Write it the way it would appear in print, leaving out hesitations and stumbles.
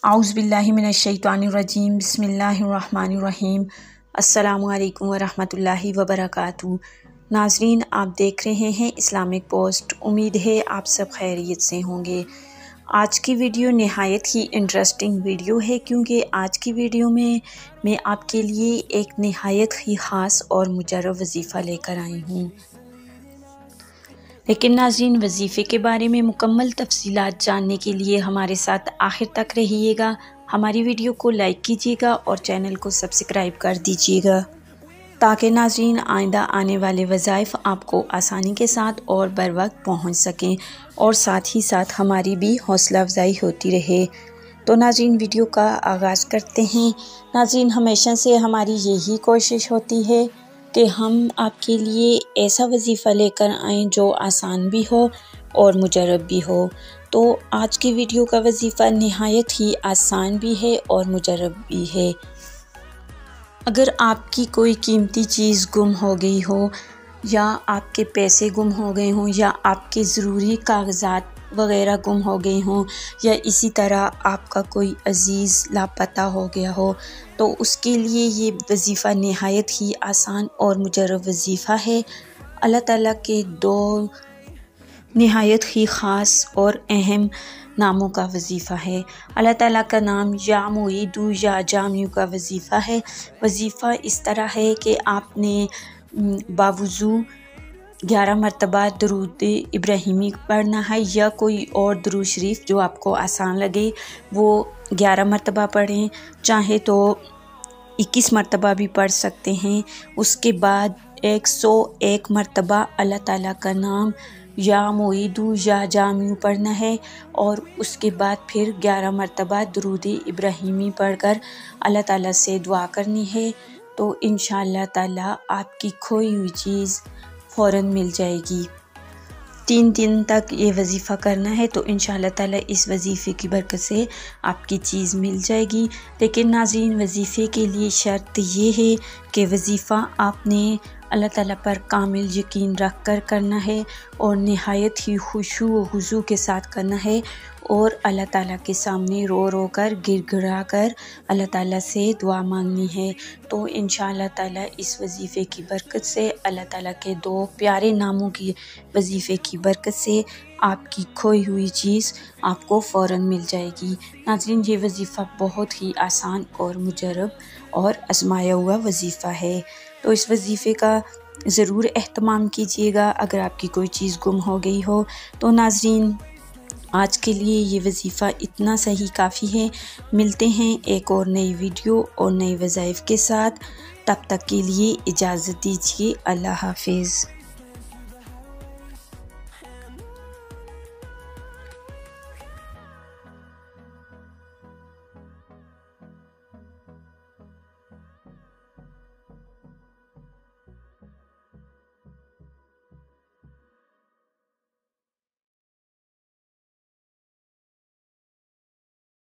आउज़ु बिल्लाहि मिनश्शैतानिर्रजीम बिस्मिल्लाहिर्रहमानिर्रहीम। अस्सलामु अलैकुम वरहमतुल्लाहि वबरकातुहू। नाज़रीन, आप देख रहे हैं इस्लामिक पोस्ट। उम्मीद है आप सब खैरियत से होंगे। आज की वीडियो नहायत ही इंटरेस्टिंग वीडियो है, क्योंकि आज की वीडियो में मैं आपके लिए एक नहायत ही ख़ास और मुजर्रब वजीफ़ा लेकर आई हूँ। लेकिन नाज़रीन, वजीफ़े के बारे में मुकम्मल तफसीलात जानने के लिए हमारे साथ आखिर तक रहिएगा। हमारी वीडियो को लाइक कीजिएगा और चैनल को सब्सक्राइब कर दीजिएगा, ताकि नाज़रीन आइंदा आने वाले वज़ाइफ आपको आसानी के साथ और बर वक्त पहुँच सकें और साथ ही साथ हमारी भी हौसला अफजाई होती रहे। तो नाज़रीन, वीडियो का आगाज़ करते हैं। नाज़रीन, हमेशा से हमारी यही कोशिश होती है कि हम आपके लिए ऐसा वजीफ़ा लेकर आएँ जो आसान भी हो और मुजर्रब भी हो। तो आज की वीडियो का वजीफ़ा नहायत ही आसान भी है और मुजर्रब भी है। अगर आपकी कोई कीमती चीज़ गुम हो गई हो, या आपके पैसे गुम हो गए हों, या आपके ज़रूरी कागज़ात वग़ैरह गुम हो गए हों, या इसी तरह आपका कोई अज़ीज़ लापता हो गया हो, तो उसके लिए ये वजीफ़ा नहायत ही आसान और मुजर्रब वजीफ़ा है। अल्लाह ताला के दो नहायत ही ख़ास और अहम नामों का वजीफ़ा है। अल्लाह ताला का नाम या मुईदू या जामियू का वजीफ़ा है। वजीफ़ा इस तरह है कि आपने बावुज़ू 11 मरतबा दरूद इब्राहिमी पढ़ना है, या कोई और दरूद शरीफ जो आपको आसान लगे वो 11 मरतबा पढ़ें, चाहे तो 21 मरतबा भी पढ़ सकते हैं। उसके बाद 101 मरतबा अल्लाह ताला का नाम या मुईदू या जामियू पढ़ना है, और उसके बाद फिर 11 मरतबा दरूद इब्राहिमी पढ़कर अल्लाह ताला से दुआ करनी है। तो इंशाअल्लाह ताला आपकी खोई हुई चीज़ फ़ौरन मिल जाएगी। 3 दिन तक ये वजीफ़ा करना है, तो इंशाअल्लाह ताला इस वजीफ़े की बरकत से आपकी चीज़ मिल जाएगी। लेकिन नाज़रीन, वजीफ़े के लिए शर्त ये है कि वजीफ़ा आपने अल्लाह ताला पर कामिल यकीन रख कर करना है, और नहायत ही खुशू व हुज़ू के साथ करना है, और अल्लाह ताला के सामने रो रो कर गिड़गिड़ा कर अल्लाह ताला से दुआ मांगनी है। तो इंशाअल्लाह ताला इस वजीफ़े की बरकत से, अल्लाह ताला के दो प्यारे नामों की वजीफ़े की बरकत से आपकी खोई हुई चीज़ आपको फ़ौरन मिल जाएगी। नाज़रीन, ये वजीफ़ा बहुत ही आसान और मुजर्रब और आज़माया हुआ वजीफ़ा है। तो इस वजीफ़े का ज़रूर एहतमाम कीजिएगा अगर आपकी कोई चीज़ गुम हो गई हो। तो नाज़रीन, आज के लिए ये वजीफ़ा इतना सही काफ़ी है। मिलते हैं एक और नई वीडियो और नई वज़ाइफ के साथ। तब तक के लिए इजाज़त दीजिए। अल्लाह हाफ़िज़।